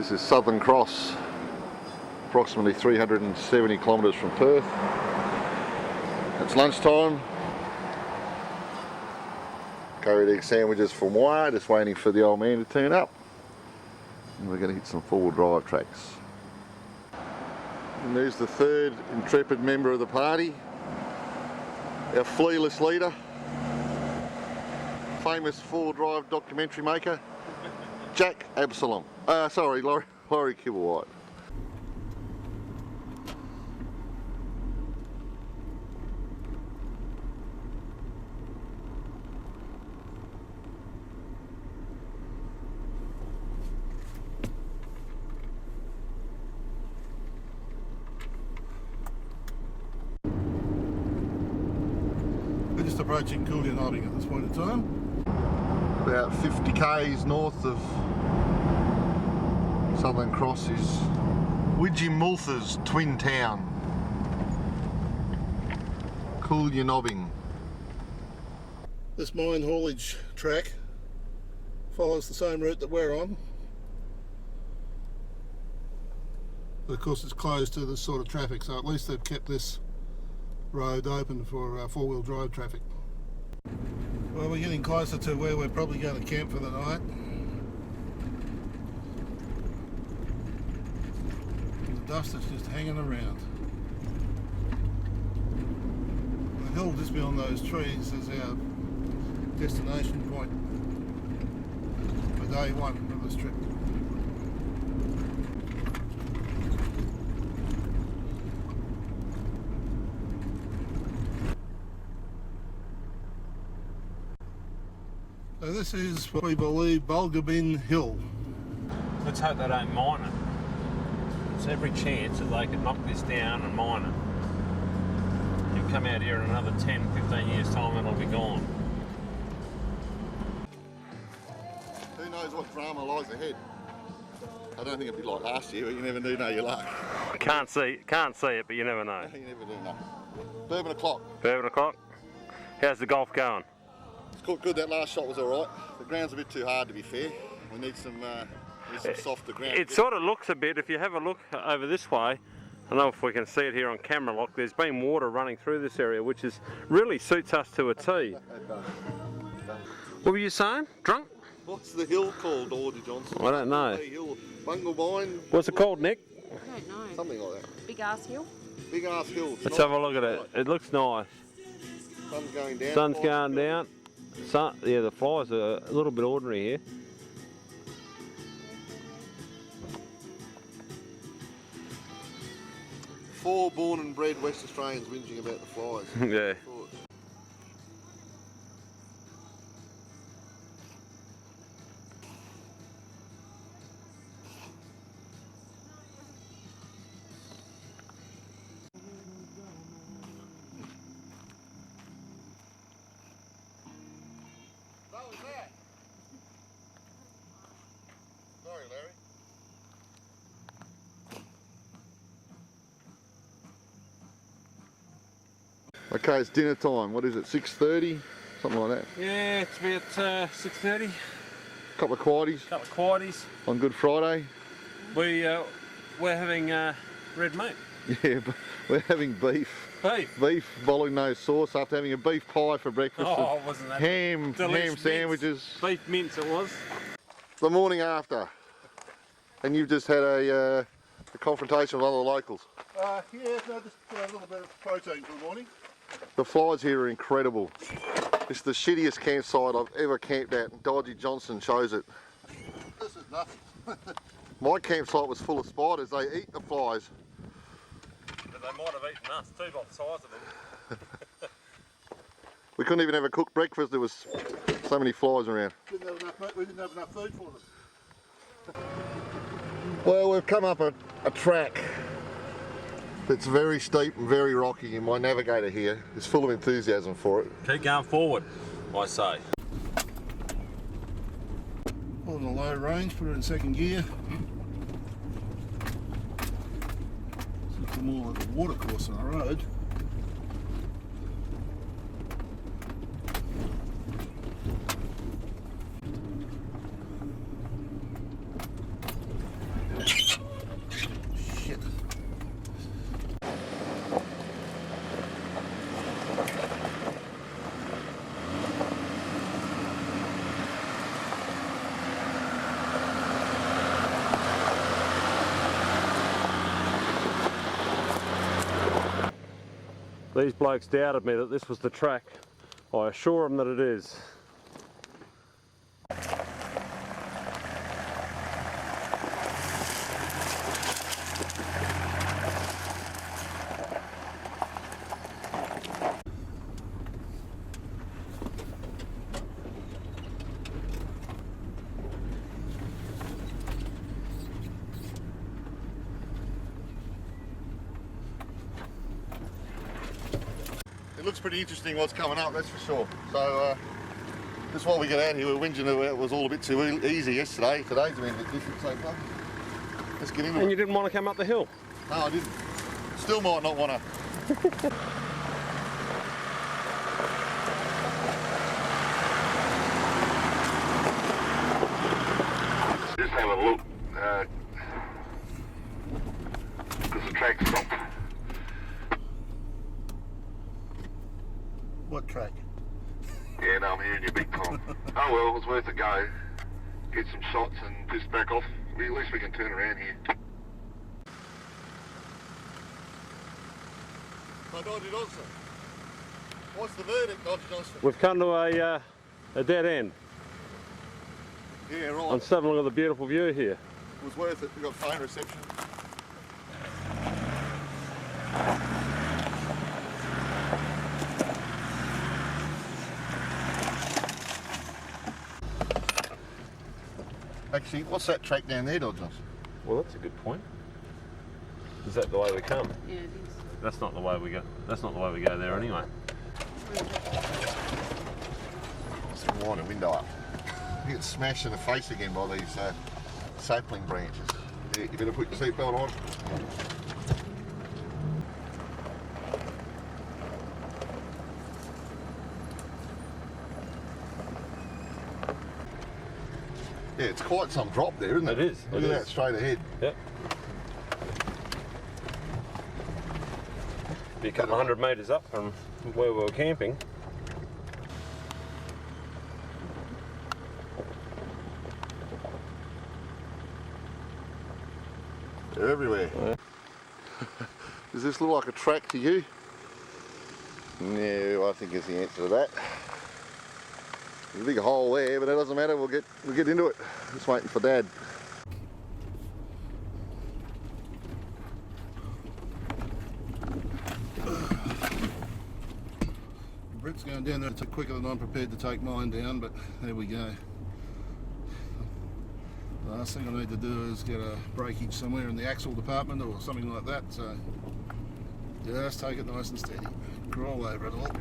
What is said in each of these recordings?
This is Southern Cross, approximately 370 kilometres from Perth. It's lunchtime. Curried egg sandwiches for moi, just waiting for the old man to turn up. And we're going to hit some four-wheel drive tracks. And there's the third intrepid member of the party, our flealess leader, famous four-wheel drive documentary maker, Jack Absalom. Laurie Kibblewhite. We're just approaching Kibblewhite at this point in time. About 50 k's north of Southern Cross is Widgymultha's twin town, Kibblewhite. This mine haulage track follows the same route that we're on, but of course it's closed to this sort of traffic, so at least they've kept this road open for four-wheel drive traffic. Well, we're getting closer to where we're probably going to camp for the night. And the dust is just hanging around. The hill just beyond those trees is our destination point for day one of this trip. So this is what we believe Bulgabin Hill. Let's hope they don't mine it. There's every chance that they could knock this down and mine it. You come out here in another 10, 15 years time and it'll be gone. Who knows what drama lies ahead? I don't think it'll be like last year, but you never do know your luck. Can't see it, but you never know. You never do know. Bourbon o'clock. Bourbon o'clock. How's the golf going? It's good, that last shot was alright. The ground's a bit too hard to be fair. We need some softer ground. It sort of looks a bit, if you have a look over this way, I don't know if we can see it here on camera lock, there's been water running through this area, which really suits us to a T. What were you saying? Drunk? What's the hill called, Audrey Johnson? I don't know. Hill, Bunglebine. What's it called, Nick? I don't know. Something like that. Big ass hill? Big ass hill. Let's have a look at it. It looks nice. Sun's going down. Sun's going down. Yeah, the flies are a little bit ordinary here. Four born and bred West Australians whinging about the flies. Yeah. What was that? Sorry, Larry. Okay, it's dinner time. What is it, 6:30? Something like that. Yeah, it's about 6:30. Couple of quieties Couple of quieties. on Good Friday. We're having red meat. Yeah, but we're having beef. Beef. Beef bolognese sauce after having a beef pie for breakfast. Oh, wasn't that ham delicious sandwiches. Beef mince it was. The morning after, and you've just had a confrontation with other locals. Yeah, no, just a little bit of protein for the morning. The flies here are incredible. It's the shittiest campsite I've ever camped at, and Dodgy Johnson shows it. This is nothing. My campsite was full of spiders. They eat the flies. But they might have eaten us too by the size of them. We couldn't even have a cooked breakfast. There was so many flies around. We didn't have enough food for them. Well, we've come up a track that's very steep and very rocky, and my navigator here is full of enthusiasm for it. Keep going forward, I say. On the low range, put it in second gear. It's more like a water course on the road. These blokes doubted me that this was the track. I assure them that it is. It looks pretty interesting what's coming up, that's for sure. So that's why we get out here. We're whinging that it was all a bit too easy yesterday. Today's been a bit different so far. Let's get into it. And you didn't want to come up the hill? No, I didn't. Still might not want to. Just have a look, because the track stopped. What track? Yeah, no, I'm hearing you big time. Oh well, it was worth a go. Get some shots and just back off. At least we can turn around here. So Dodgy Johnson, what's the verdict, Dodgy Johnson? We've come to a dead end. Yeah, right. I'm just having a look at the beautiful view here. It was worth it. We got phone reception. Actually, what's that track down there, Dodge Johnson? Well, that's a good point. Is that the way we come? Yeah, it is. That's not the way we go. That's not the way we go there anyway. Let's wind the window up. You get smashed in the face again by these sapling branches. Yeah, you better put your seatbelt on. Yeah, it's quite some drop there, isn't it? It is. Look at that straight ahead. Yep. Be a couple of 100 metres up from where we were camping. They're everywhere. Yeah. Does this look like a track to you? No, I think it's the answer to that. There's a big hole there, but it doesn't matter. We'll get into it. Just waiting for Dad. Brett's going down there quicker than I'm prepared to take mine down, but there we go. The last thing I need to do is get a breakage somewhere in the axle department or something like that, so just take it nice and steady. Crawl over it all.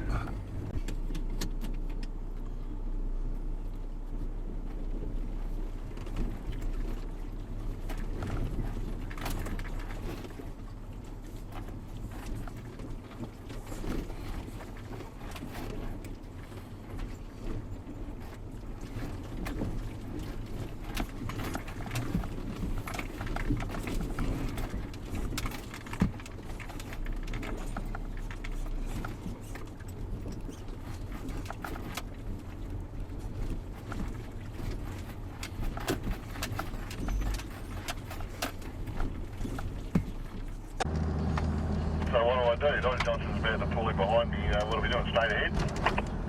So what do? Dodge Johnson's about to pull in behind me. What are we doing? Straight ahead?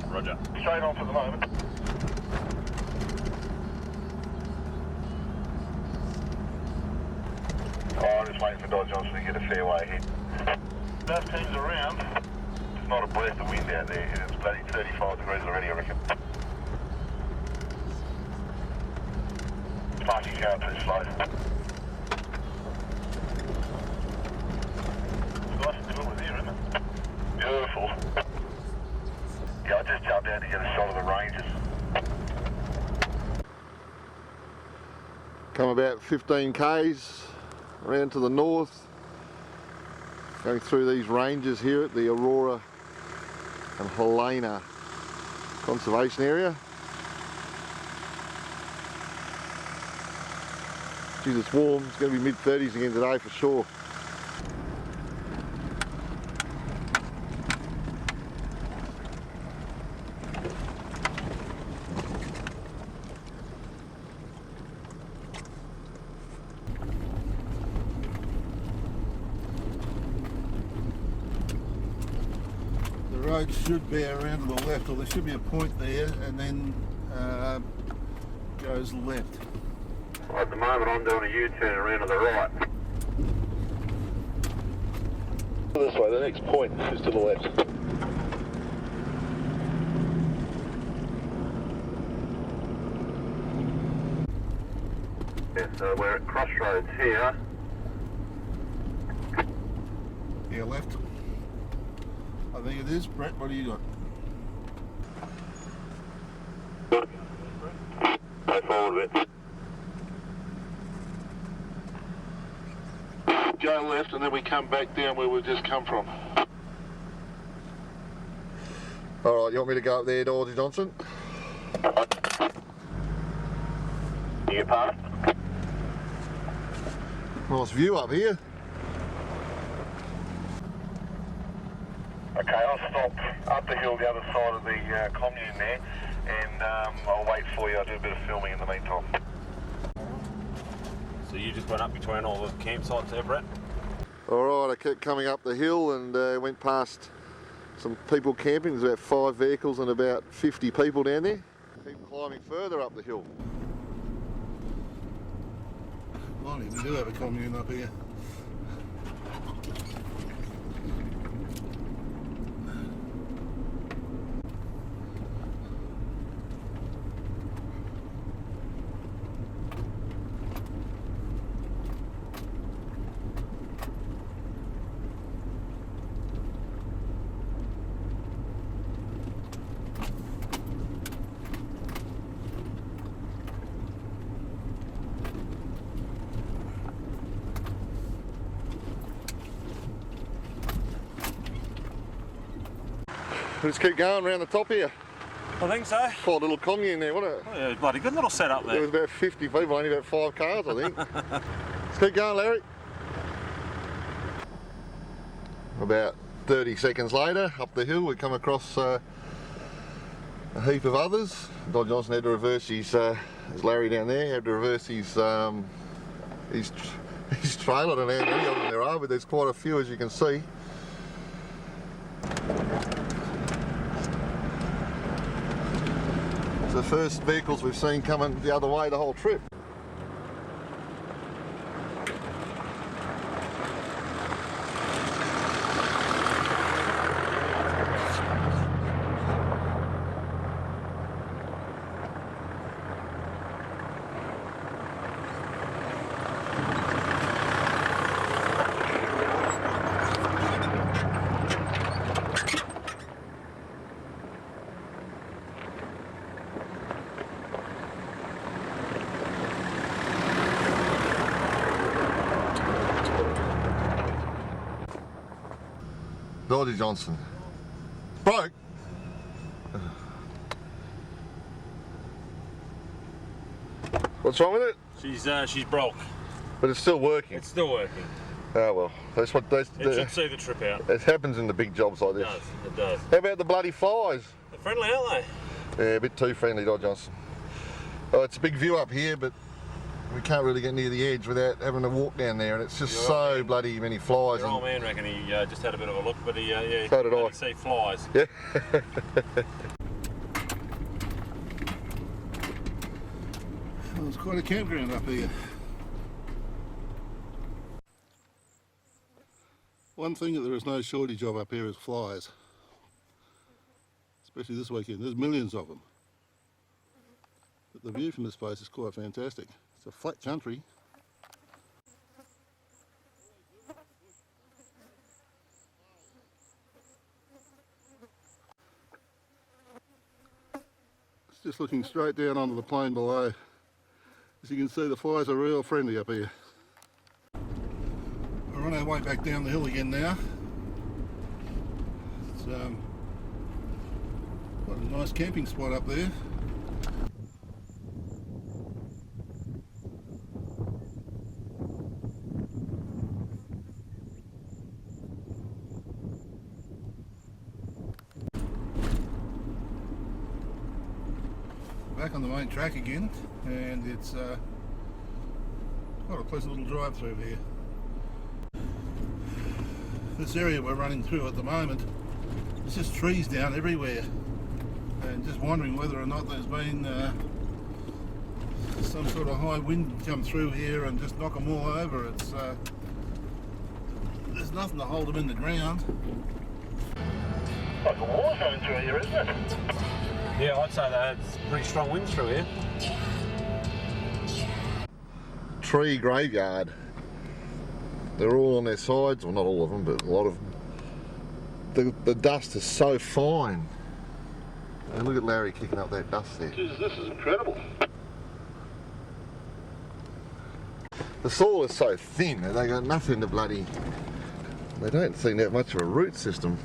Roger. Straight on for the moment. Oh, I'm just waiting for Dodge Johnson to get a fair way ahead. Both teams around. There's not a breath of wind out there. It's bloody 35 degrees already, I reckon. Parking car too slow. Nice and cool here, isn't it? Beautiful. Yeah, I just jumped out to get a shot of the ranges. Come about 15 k's around to the north, going through these ranges here at the Aurora and Helena conservation area. Geez, it's warm. It's going to be mid-30s again today for sure. road should bear around to the left, or there should be a point there, and then goes left. Well, at the moment I'm doing a U-turn around to the right. This way, the next point is to the left. Yeah, so we're at Crossroads here. Yeah, left. I think it is. Brett, what do you got? Go forward a bit. Go left, and then we come back down where we've just come from. Alright, you want me to go up there, Dodgy Johnson? You get past? Nice view up here. Okay, I'll stop up the hill the other side of the commune there, and I'll wait for you. I'll do a bit of filming in the meantime. So you just went up between all the campsites there, Brett? Alright, I kept coming up the hill and went past some people camping. There's about 5 vehicles and about 50 people down there. Keep climbing further up the hill. Blimey, we do have a commune up here. We'll just keep going around the top here. I think so. Quite a little commune there, wasn't it? Oh, yeah, bloody good little setup There there. was about 50 people, only about 5 cars, I think. Let's keep going, Larry. About 30 seconds later, up the hill, we come across a heap of others. Dodge Johnson had to reverse his, there's Larry down there, had to reverse his trailer. I don't know how many of them there are, but there's quite a few, as you can see. It's the first vehicles we've seen coming the other way the whole trip. Dodgy Johnson. Broke. What's wrong with it? She's broke. But it's still working. It's still working. Oh well, that's what It should see the trip out. it happens in the big jobs like It this. does. It does. How about the bloody flies? They're friendly, aren't they? Yeah, a bit too friendly, Dodge Johnson. Oh, it's a big view up here, but we can't really get near the edge without having to walk down there, and it's just so bloody many flies. Your old man reckon he just had a bit of a look, but he So did I. see flies. Yeah. Well, there's quite a campground up here. One thing that there is no shortage of up here is flies. Especially this weekend. There's millions of them. But the view from this place is quite fantastic. It's a flat country. It's just looking straight down onto the plain below. As you can see, the flies are real friendly up here. We're on our way back down the hill again now. It's quite a nice camping spot up there. Back on the main track again, and it's quite a pleasant little drive through here. This area we're running through at the moment There's just trees down everywhere, and just wondering whether or not there's been some sort of high wind come through here and just knock them all over. It's there's nothing to hold them in the ground. Like a war zone through here, isn't it? Yeah, I'd say that it's pretty strong winds through here. Tree graveyard. They're all on their sides, well not all of them, but a lot of them. The dust is so fine. And look at Larry kicking up that dust there. Jesus, this is incredible. The soil is so thin, they got nothing to bloody... They don't seem to have much of a root system.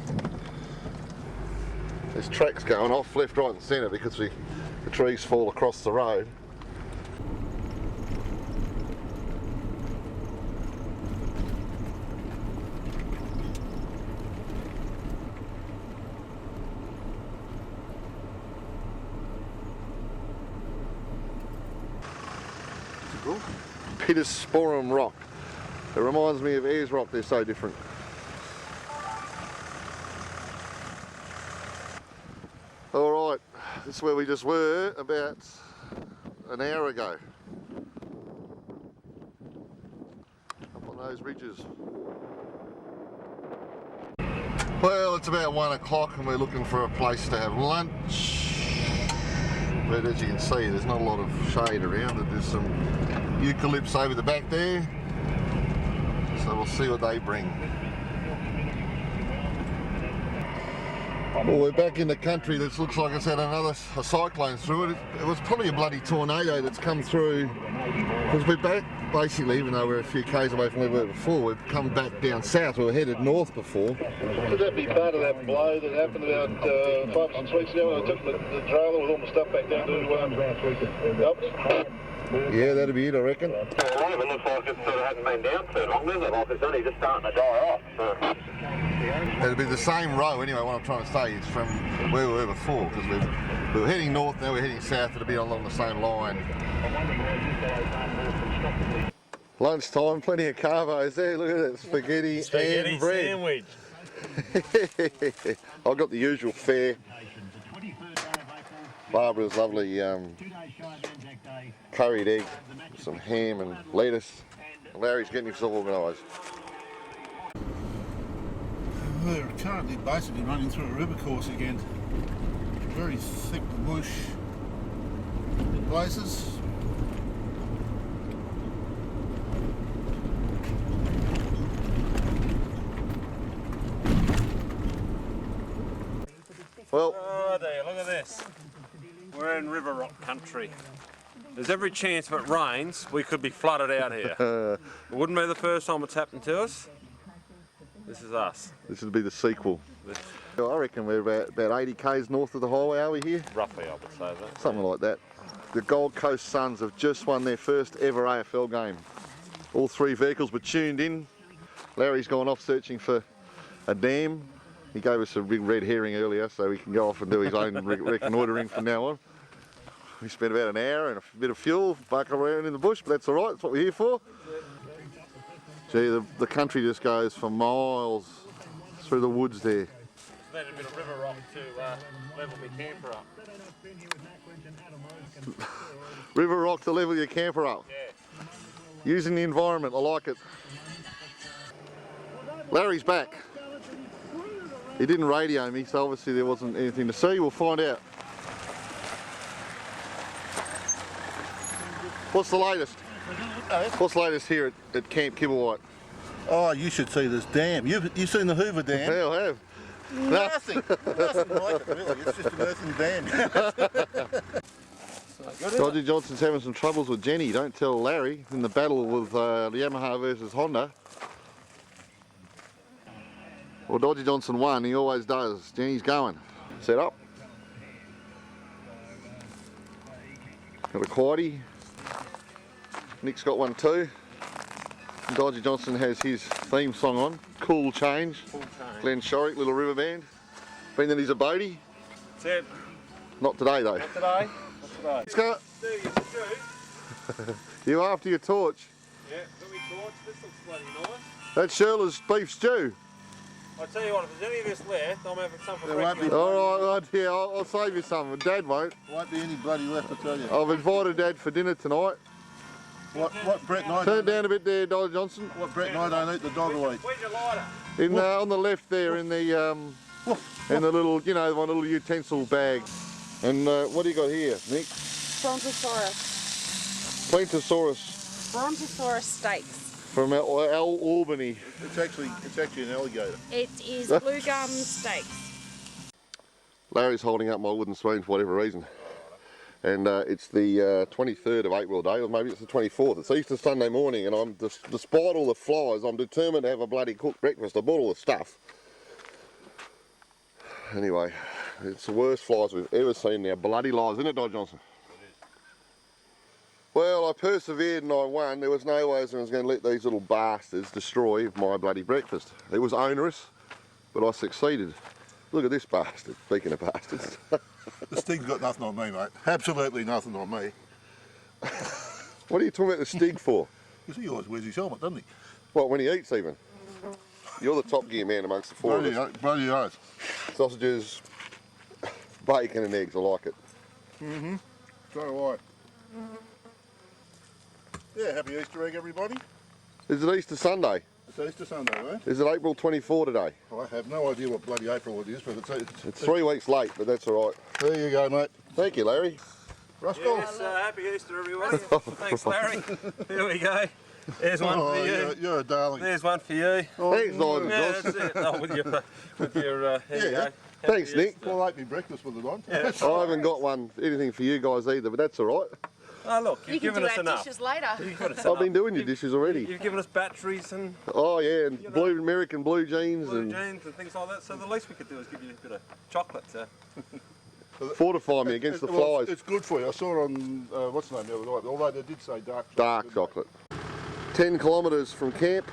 There's tracks going off left, right and centre because the trees fall across the road. Pittosporum rock. It reminds me of Ayers rock, they're so different. Alright, this is where we just were about an hour ago. Up on those ridges. Well, it's about 1 o'clock and we're looking for a place to have lunch. But as you can see, there's not a lot of shade around it. There's some eucalypts over the back there. So we'll see what they bring. Well, we're back in the country. This looks like it's had a cyclone through it. It was probably a bloody tornado that's come through. Because we're back, basically, even though we're a few k's away from where we were before, we've come back down south. We were headed north before. Could that be part of that blow that happened about 5 or 6 weeks ago when I took the trailer with all my stuff back down to Alps? Yeah, that'd be it, I reckon. A lot of it looks like it sort of hadn't been down too long, doesn't it? Like it's only just starting to die off. So. It'll be the same row anyway. What I'm trying to say is from where we were before, because we were heading north, now we're heading south. It'll be along the same line. Lunchtime, plenty of carbos there. Look at that spaghetti and bread. Sandwich. I've got the usual fare. Barbara's lovely curried egg, some ham and lettuce. Larry's getting himself organised. We're currently basically running through a river course again. Very thick bush in places. Well, oh there, look at this. We're in River Rock country. There's every chance if it rains, we could be flooded out here. It wouldn't be the first time it's happened to us. This is us. This would be the sequel. I reckon we're about 80 k's north of the highway, are we here? Roughly, I would say that. Something like that. The Gold Coast Suns have just won their first ever AFL game. All 3 vehicles were tuned in. Larry's gone off searching for a dam. He gave us a big red herring earlier, so he can go off and do his own reconnoitering from now on. We spent about an hour and a bit of fuel bucking around in the bush, but that's all right, that's what we're here for. Gee, the country just goes for miles through the woods there. Then a bit of river rock to level my camper up. River rock to level your camper up. Yeah. Using the environment, I like it. Larry's back. He didn't radio me, so obviously there wasn't anything to see. We'll find out. What's the latest? What's the latest here at Camp Kibblewhite? Oh, you should see this dam. You've seen the Hoover Dam? Yeah, I have. Nothing like it really. It's just an earthen dam. Dodgy Johnson's having some troubles with Jenny. Don't tell Larry in the battle with Yamaha versus Honda. Well, Dodgy Johnson won. He always does. Jenny's going. Set up. Got a quaddie. Nick's got one too. Dodgy Johnson has his theme song on. Cool Change. Full change. Glenn Shorrock, little river band. Been that he's a boatie. That's it. Not today though. Not today. Not today. Let's go. Stew. You after your torch. Yeah, got me torch. This looks bloody nice. That's Shirla's beef stew. I'll tell you what, if there's any of this left, I'm having some for There won't breakfast. be. Alright, yeah, I'll save you some. Dad won't. Won't be any bloody left, I tell you. I've invited Dad for dinner tonight. What Brett and I Turn it don't down a bit there, Dolly Johnson. What Brett and I don't eat, the dog will eat. Where's your lighter? On the left there, in the little, you know, one little utensil bag. And what do you got here, Nick? Brontosaurus. Plantosaurus Brontosaurus steaks. from Albany. It's actually an alligator. It is blue gum steaks. Larry's holding up my wooden spoon for whatever reason. And it's the 23rd of April day, or maybe it's the 24th. It's Easter Sunday morning, and I'm despite all the flies, I'm determined to have a bloody cooked breakfast. I bought all the stuff. Anyway, it's the worst flies we've ever seen in our bloody lives, isn't it, Dodge Johnson? Well, I persevered and I won. There was no way I was going to let these little bastards destroy my bloody breakfast. It was onerous, but I succeeded. Look at this bastard, speaking of bastards. The stig's got nothing on me, mate. Absolutely nothing on me. What are you talking about the stig for? Because he always wears his helmet, doesn't he? What, when he eats even? You're the top gear man amongst the four of us. Bloody oath. Sausages, bacon and eggs, I like it. Mm-hmm. So do I. Yeah, happy Easter egg, everybody. Is it Easter Sunday? It's Easter Sunday, mate. Is it April 24 today? I have no idea what bloody April it is, but It's 3 weeks late, but that's all right. There you go, mate. Thank you, Larry. Rascal. Yes, happy Easter, everyone. Thanks, Larry. Here we go. There's one for you. You're a darling. There's one for you. Thanks, Nigel Yeah, Joss. that's it. Oh, with your here you go. Thanks, Nick. Well, I ate me breakfast with it on. Yeah. I haven't got anything for you guys either, but that's all right. Oh, look, You you've can given do us our enough. dishes later. You've given us I've enough. been doing your dishes already. You've given us batteries and Oh yeah, and blue American blue jeans blue and jeans and things like that. So the least we could do is give you a bit of chocolate. fortify me against the flies. It's good for you. I saw on, what's the name the other night, although they did say dark chocolate. Dark chocolate. 10 kilometres from camp,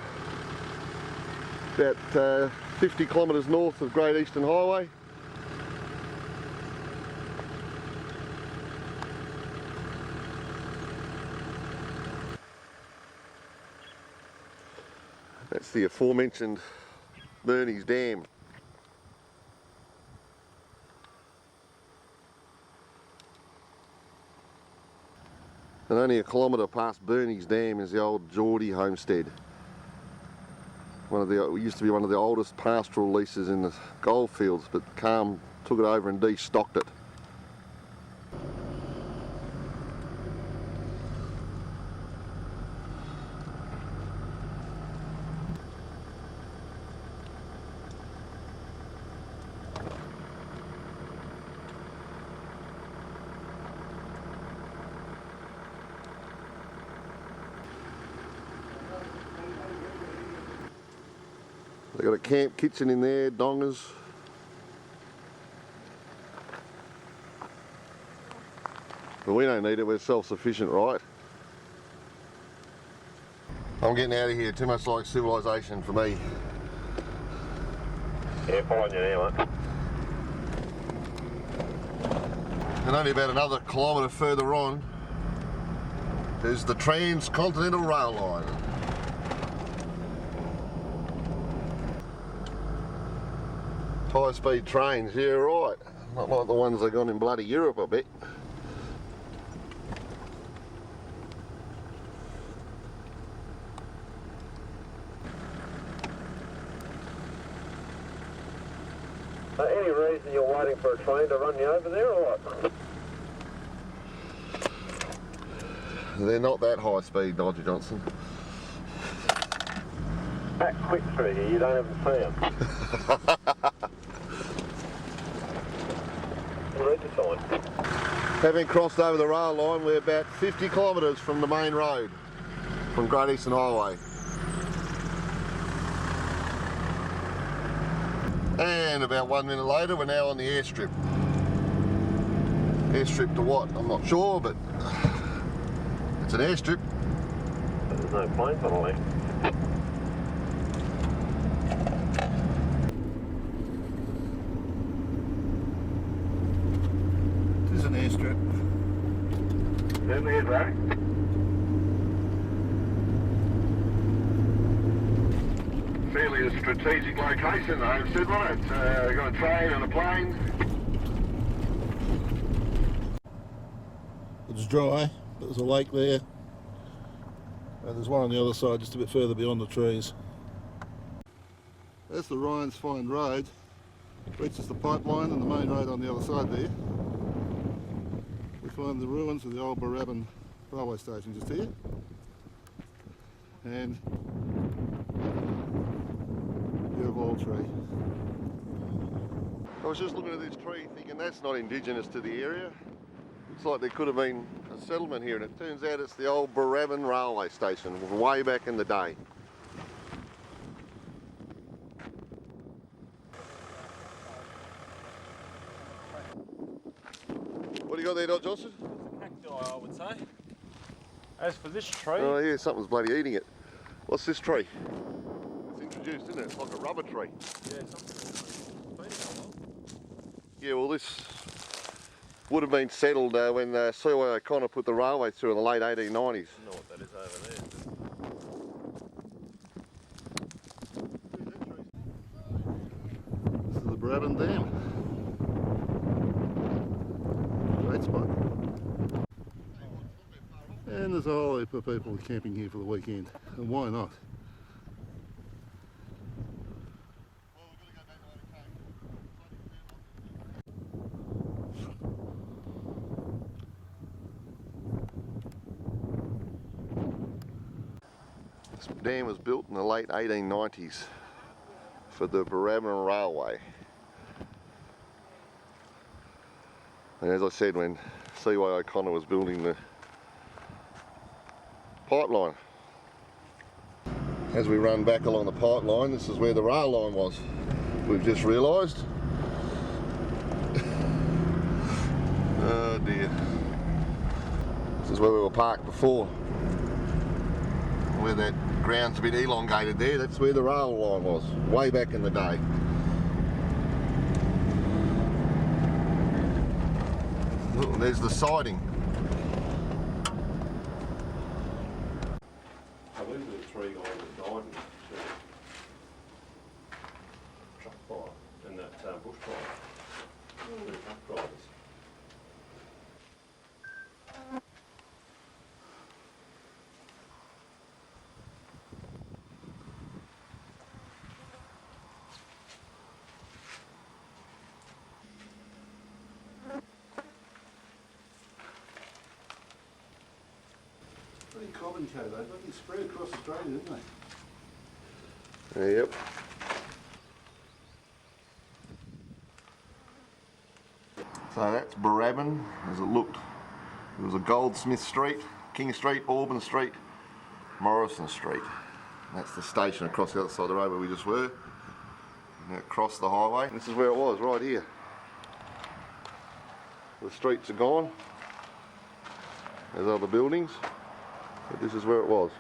about 50 kilometres north of Great Eastern Highway. That's the aforementioned Bernie's Dam. And only a kilometre past Bernie's Dam is the old Geordie homestead. It used to be one of the oldest pastoral leases in the goldfields, but Calm took it over and destocked it. They've got a camp kitchen in there, dongers. But we don't need it, we're self-sufficient, right? I'm getting out of here, too much like civilization for me. Yeah, following you now, mate. And only about another kilometre further on is the Transcontinental Rail Line. High-speed trains, yeah right. Not like the ones they got in bloody Europe, I bet. Any reason you're waiting for a train to run you over there or what? They're not that high speed, Dodger Johnson. Back quick through here, you don't even see them. Read the sign. Having crossed over the rail line, we're about 50 kilometres from the main road, from Great Eastern Highway. And about 1 minute later, we're now on the airstrip. Airstrip to what? I'm not sure, but it's an airstrip. There's no planes on the left. This is an airstrip. There it is, Larry. Fairly as strategic location, the homestead, wasn't it? We've got a train and a plane. It's dry, but there's a lake there. And there's one on the other side, just a bit further beyond the trees. That's the Ryan's Find Road. Reaches the pipeline and the main road on the other side there. We find the ruins of the old Barabin railway station just here. And the old tree. I was just looking at this tree thinking that's not indigenous to the area. Looks like there could have been a settlement here, and it turns out it's the old Barabin railway station way back in the day. What do you got there, Dr. Johnson? Cacti, I would say. As for this tree, Oh yeah, something's bloody eating it. What's this tree? It's introduced, isn't it? It's like a rubber tree. yeah, something. Yeah, well this would have been settled when C.Y. O'Connor put the railway through in the late 1890s. I know what that is over there. This is the Barabin Dam. Great spot. And there's a whole heap of people camping here for the weekend. And why not? This dam was built in the late 1890s for the Barabin Railway. And as I said, when C.Y. O'Connor was building the pipeline. As we run back along the pipeline, this is where the rail line was. We've just realised. Oh dear. This is where we were parked before. Where that ground's a bit elongated there, that's where the rail line was, way back in the day. Look, there's the siding. I believe there's 3 guys that died in that truck fire and that bush fire. 3 truck drivers. Pretty common code though, but it's spread across Australia, isn't it? Yep. So that's Barabin as it looked. It was a Goldsmith Street, King Street, Auburn Street, Morrison Street. And that's the station across the other side of the road where we just were. And across the highway. This is where it was, right here. The streets are gone. There's other buildings, but this is where it was.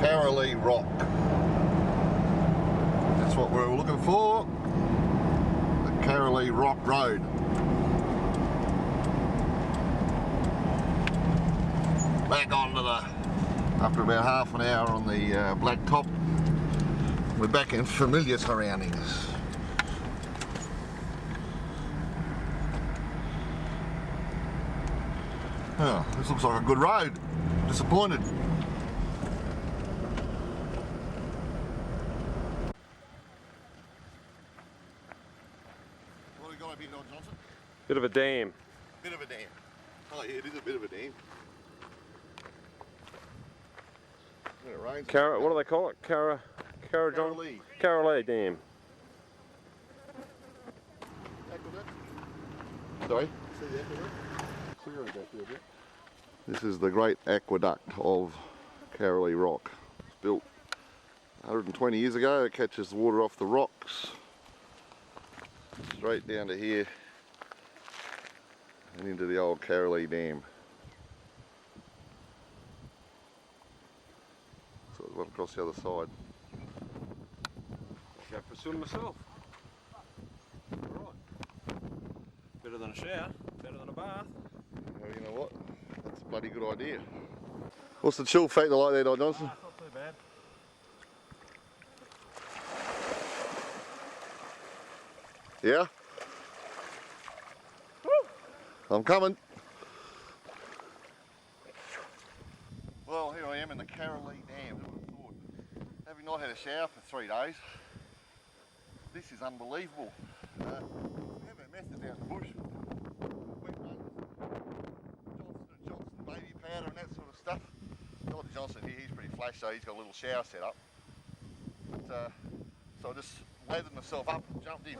Carolee Rock. That's what we were looking for. The Carolee Rock Road. Back onto the, after about half an hour on the black top, we're back in familiar surroundings. Oh, this looks like a good road. Disappointed. Bit of a dam. Bit of a dam. Oh yeah, it is a bit of a dam. When it rains, What do they call it? Carolee. Carolee Dam. Sorry? This is the great aqueduct of Carolee Rock. It's built 120 years ago. It catches the water off the rocks straight down to here and into the old Carolee Dam. across the other side. Go for a swim myself. Alright. Better than a shower, better than a bath. Well, you know what? That's a bloody good idea. What's the chill factor like there, Di Johnson? It's not too bad. Yeah? I'm coming. Well, here I am in the Carolee Dam. Who would have thought? Having not had a shower for 3 days, this is unbelievable. We have a method down the bush. Wet runs, Johnson baby powder and that sort of stuff. Dr. Johnson here, he's pretty flash, so he's got a little shower set up. But, so I just lathered myself up and jumped in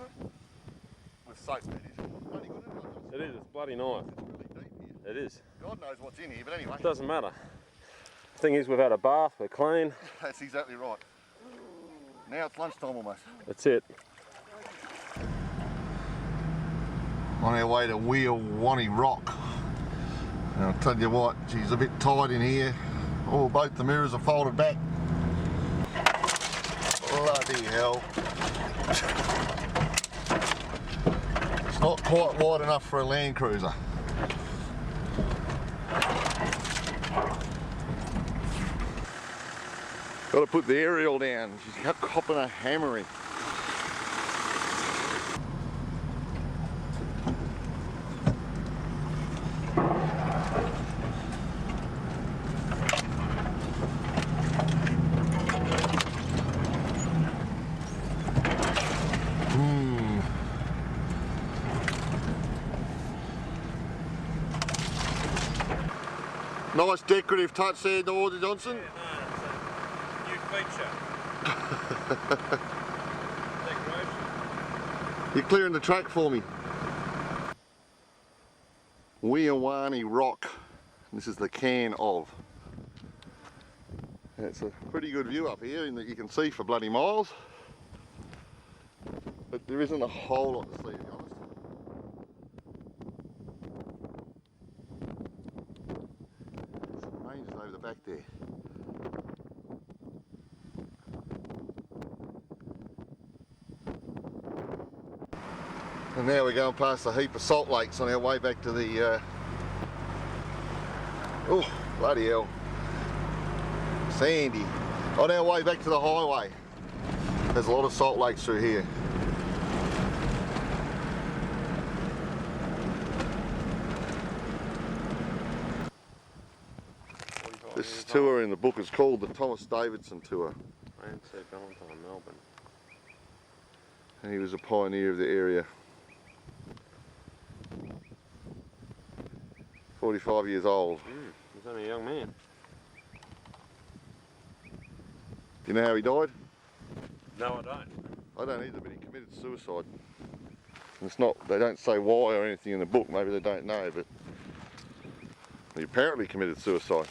with soap. That is bloody good, isn't it? It is, it's bloody nice. It's really deep here. It is. God knows what's in here, but anyway. It doesn't matter. Thing is, we've had a bath, we're clean. That's exactly right. Now it's lunchtime almost. That's it. On our way to Kibblewhite Rock. And I'll tell you what, geez, a bit tight in here. Oh, both the mirrors are folded back. Bloody hell. It's not quite wide enough for a Land Cruiser. Got to put the aerial down. She's copping a hammering. Nice decorative touch there, Dr. Johnson. Yeah, no, it's a new feature. Decoration. You're clearing the track for me. Kibblewhite Rock. This is the can of. And it's a pretty good view up here in that you can see for bloody miles. But there isn't a whole lot to see, to be honest. Some ranges over the back there. And now we're going past a heap of salt lakes on our way back to the, oh, bloody hell, sandy. On our way back to the highway. There's a lot of salt lakes through here. This tour in the book is called the Thomas Davidson Tour. ANC Valentine, Melbourne. And he was a pioneer of the area. 45 years old. He's only a young man. You know how he died? No, I don't. I don't either, but he committed suicide. And it's not, they don't say why or anything in the book, maybe they don't know, but he apparently committed suicide.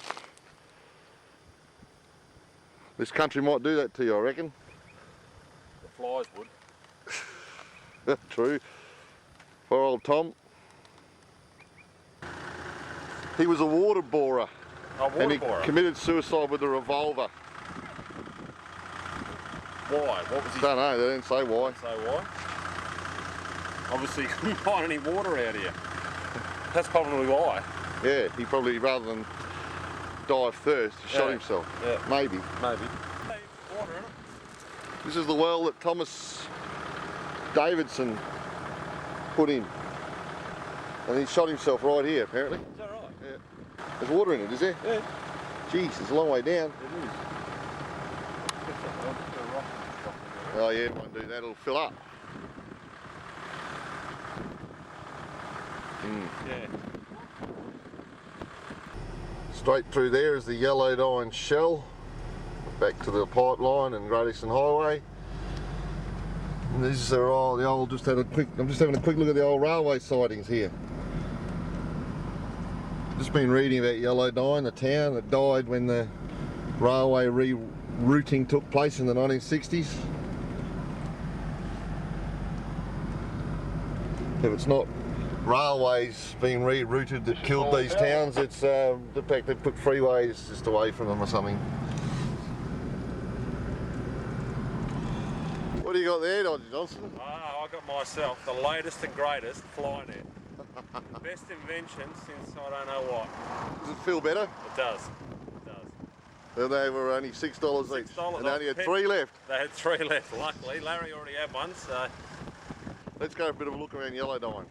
This country might do that to you, I reckon. The flies would. True. Poor old Tom. He was a water borer. And he committed suicide with a revolver. Why? What was he? Don't know, they didn't say why. Say why? Obviously, he couldn't find any water out here. That's probably why. Yeah, he probably, rather than die of thirst, shot himself. Yeah. Maybe. Maybe. Water in it. This is the well that Thomas Davidson put in. And he shot himself right here, apparently. Is that right? Yeah. There's water in it, is there? Yeah. Jeez, it's a long way down. It is. Oh yeah, it won't do that, it'll fill up. Yeah. Straight through there is the yellowed iron shell. Back to the pipeline and Great Eastern Highway. And these are all the old, I'm just having a quick look at the old railway sidings here. Just been reading about Yellowdine, the town that died when the railway rerouting took place in the 1960s. If it's not railways being rerouted that killed these towns, it's the fact they put freeways just away from them or something. What do you got there, Dodgy Johnson? I got myself the latest and greatest fly net. Best invention since I don't know what. Does it feel better? It does. It does. And they were only $6 each. $6 And only had off. 3 left. They had 3 left, luckily. Larry already had one, so. Let's go for a bit of a look around Yellowdine.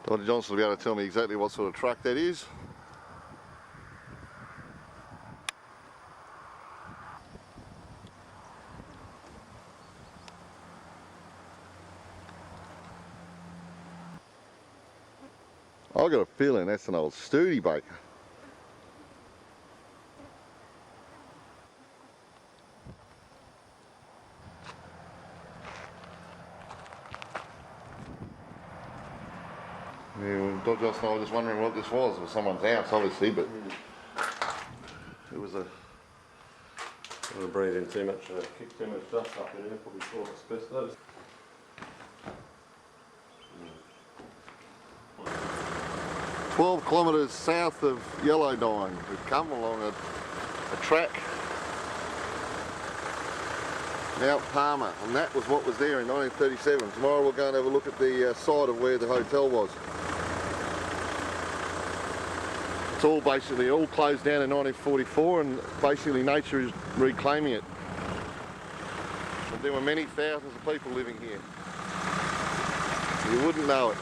Dodgy Johnson will be able to tell me exactly what sort of truck that is. I've got a feeling that's an old Studebaker. Yeah, well, Dodgy Johnson and I were just wondering what this was. It was someone's house, obviously, but it was a... I'm going to breathe in too much, kick too much dust up in here, probably cause asbestos. 12 kilometres south of Yellowdine. We've come along a track, Mount Palmer, and that was what was there in 1937. Tomorrow we'll go and have a look at the site of where the hotel was. It's all basically all closed down in 1944, and basically nature is reclaiming it. But there were many thousands of people living here. You wouldn't know it.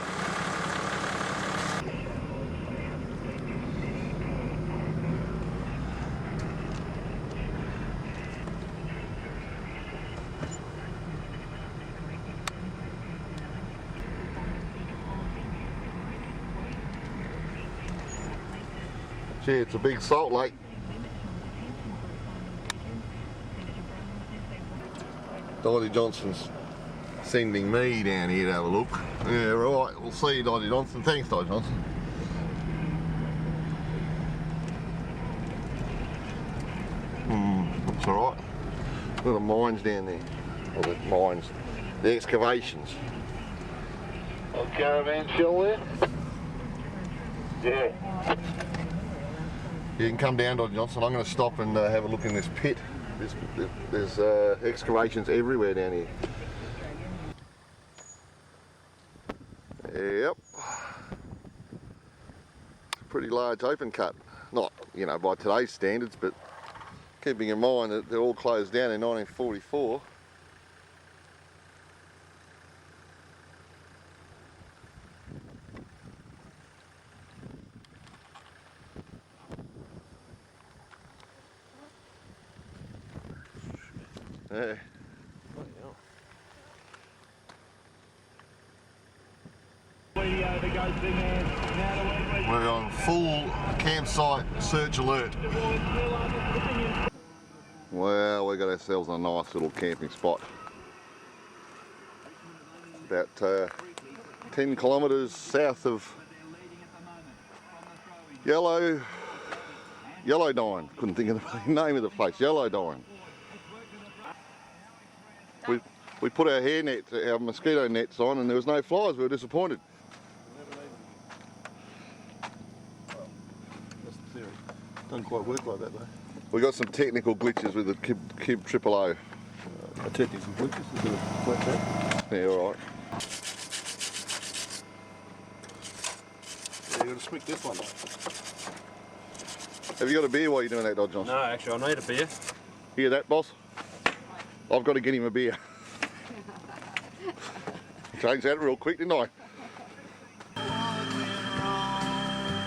Gee, it's a big salt lake. Dodgy Johnson's sending me down here to have a look. Yeah, right, we'll see you, Dodgy Johnson. Thanks, Dodgy Johnson. That's alright. Look at the mines down there. Well, the mines, the excavations. Old caravan still there? Yeah. You can come down, Dodgy Johnson. I'm going to stop and have a look in this pit. There's excavations everywhere down here. Yep. Pretty large open cut. Not, you know, by today's standards, but keeping in mind that they're all closed down in 1944. Yeah. We're on full campsite search alert. Well, we got ourselves a nice little camping spot. About 10 kilometres south of Yellowdine. Couldn't think of the name of the place. Yellowdine. We put our hair nets, our mosquito nets on, and there was no flies. We were disappointed. That's the theory. Doesn't quite work like that though. We got some technical glitches with the Kib Triple O. Technical glitches, is it a flat track? Yeah, alright. Yeah, you got to smick this one off. Have you got a beer while you're doing that, Dodgy Johnson? No, actually I need a beer. Hear that, boss? I've got to get him a beer. Changed that real quick, didn't I?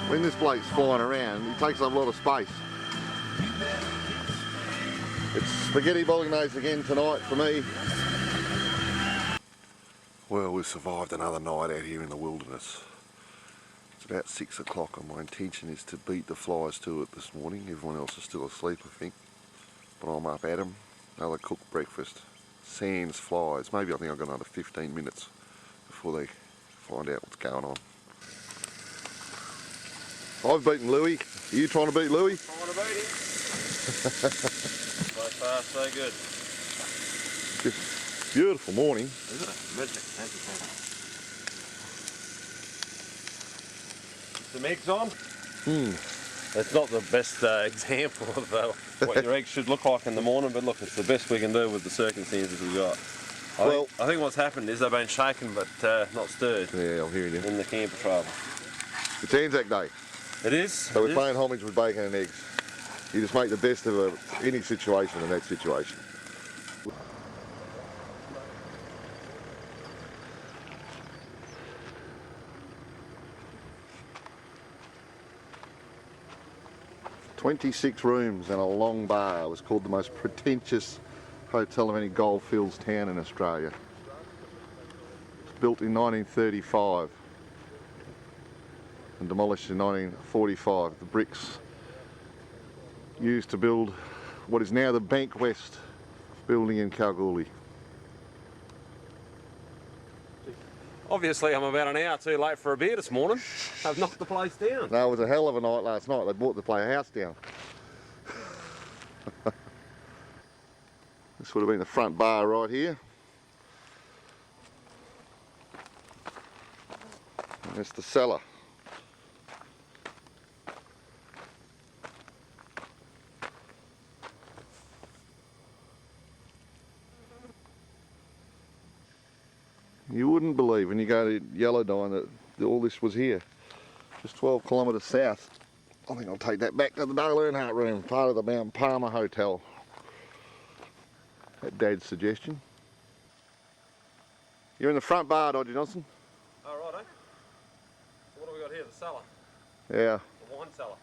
When this bloke's flying around, he takes up a lot of space. It's spaghetti bolognese again tonight for me. Well, we've survived another night out here in the wilderness. It's about 6 o'clock and my intention is to beat the flies to it this morning. Everyone else is still asleep, I think. But I'm up at 'em. Another cooked breakfast. Sans flies. Maybe I think I've got another 15 minutes before they find out what's going on. I've beaten Louis. Are you trying to beat Louis? Trying to beat him. So far, so good. Just beautiful morning. Isn't it? Magic, magic, magic. Some eggs on. It's not the best example of what your eggs should look like in the morning, but look, it's the best we can do with the circumstances we've got. I think what's happened is they've been shaken but not stirred. Yeah, I'm hearing you. In the camper trailer. It's Anzac Day. It is. So we're playing homage with bacon and eggs. You just make the best of any situation in that situation. "26 rooms and a long bar." It was called the most pretentious hotel of any goldfields town in Australia. It was built in 1935 and demolished in 1945. The bricks used to build what is now the Bank West building in Kalgoorlie. Obviously I'm about an hour too late for a beer this morning. I've knocked the place down. No, it was a hell of a night last night. They bought the house down. This would have been the front bar right here. And it's the cellar. You wouldn't believe when you go to Yellowdine that all this was here. Just 12 kilometres south. I think I'll take that back to the Dale Earnhardt room, part of the Mount Palmer Hotel. At Dad's suggestion. You're in the front bar, Dodgy Johnson. Oh, right, eh? So what have we got here? The cellar? Yeah. The wine cellar.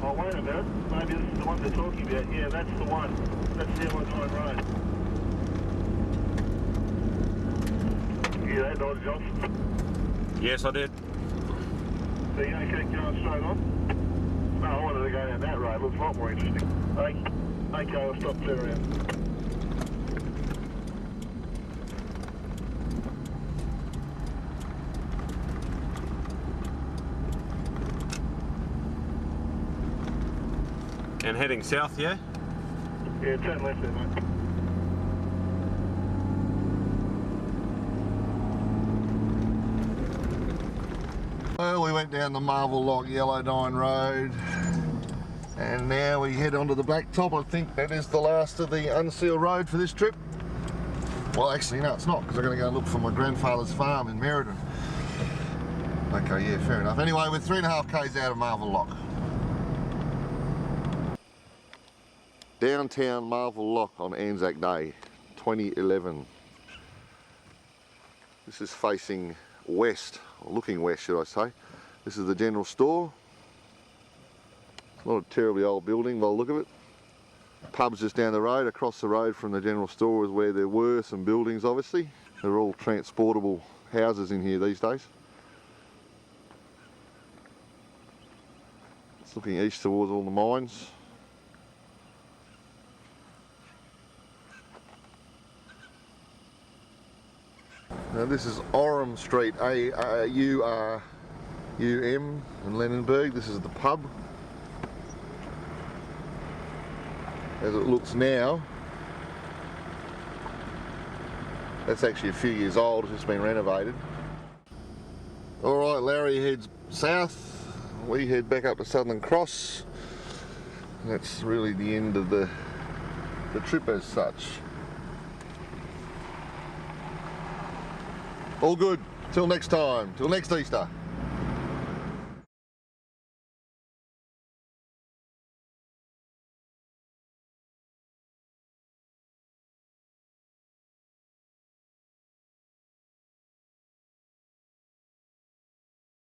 Oh, wait a minute. Maybe this is the one they're talking about. Yeah, that's the one. That's the Helena Range. Yeah, Dodgy Johnson. Yes, I did. So you okay going straight on? No, I wanted to go down that road. Looks a lot more interesting. Okay, I'll stop there around. And heading south, yeah? Yeah, turn left there, mate. Well, we went down the Marvel Lock Yellowdine Road and now we head onto the Blacktop. I think that is the last of the unsealed road for this trip. Well, actually, no, it's not, because I'm going to go look for my grandfather's farm in Merredin. Okay, yeah, fair enough. Anyway, we're 3.5 k's out of Marvel Lock. Downtown Marvel Lock on Anzac Day, 2011. This is facing west, or looking west should I say. This is the general store. It's not a terribly old building by the look of it. Pub's just down the road. Across the road from the general store is where there were some buildings obviously. They're all transportable houses in here these days. It's looking east towards all the mines. Now this is Aurum Street, A-U-R-U-M in Lenenburg. This is the pub. As it looks now, that's actually a few years old, it's just been renovated. Alright, Larry heads south, we head back up to Southern Cross. That's really the end of the trip as such. All good. Till next time. Till next Easter.